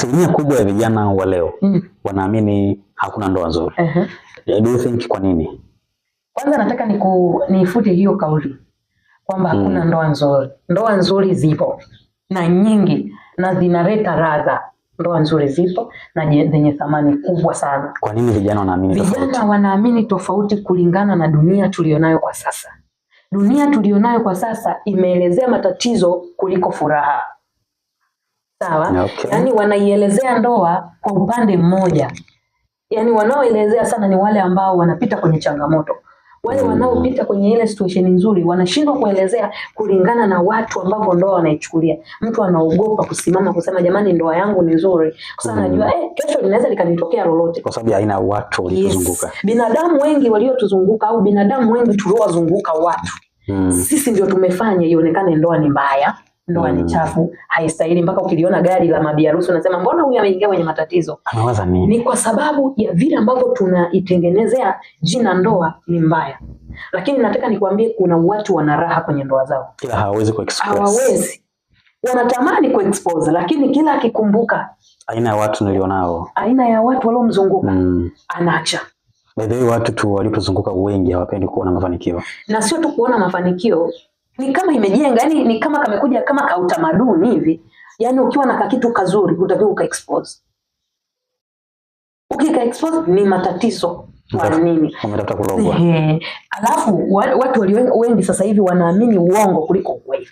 asilimia kubwa ya vijana wa leo wanaamini hakuna ndoa nzuri. Do you think kwa nini? Kwanza nataka nifute hiyo kauli kwamba hakuna ndoa nzuri. Ndoa nzuri zipo na nyingi na zinaleta radha. Ndoa nzuri zipo na zenye thamani kubwa sana. Kwa nini vijana wanaamini tofauti? Vijana wanaamini tofauti kulingana na dunia tulionayo kwa sasa. Dunia tulionayo kwa sasa imeelezea matatizo kuliko furaha. Sawa? Okay. Yaani wanaielezea ndoa kwa upande mmoja. Yaani wanaoelezea sana ni wale ambao wanapita kwenye changamoto. Wale wanaopita kwenye ile situation nzuri wanashindwa kuelezea kulingana na watu ambao ndoa wanaichukulia. Mtu anaogopa kusimama kusema jamani ndoa yangu ni nzuri. Kwa sababu anajua kesho linaweza likanitokea lolote. Kwa sababu haina watu waliotuzunguka. Yes. Binadamu wengi waliotuzunguka au binadamu wengi tuliowazunguka watu. Sisi ndio tumefanya ionekane ndoa ni mbaya. Ndoa ni chafu, haistahili, mpaka ukiliona gari la mabiharusi unasema mbona huyu ameingia kwenye matatizo? Anawaza nini? Ni kwa sababu ya vile ambavyo tunaitengenezea jina ndoa ni mbaya. Lakini nataka nikwambie kuna watu wana raha kwenye ndoa zao. Kila hawezi kuexpress. Hawawezi. Wanatamani kuexpose lakini kila akikumbuka aina ya watu nilionao, aina ya watu waliomzunguka anaacha. By the way, watu tu walituzunguka wengi hawapendi kuona mafanikio. Na sio tu kuona mafanikio, ni kama imejenga, yani ni kama kamekuja kama kautamaduni hivi. Yani ukiwa na kitu kazuri utakiwa ukaexpose. Ukika expose ni matatizo. Kwa nini? Wametafuta kulogwa. Alafu watu wengi sasa hivi wanaamini uongo kuliko ukweli.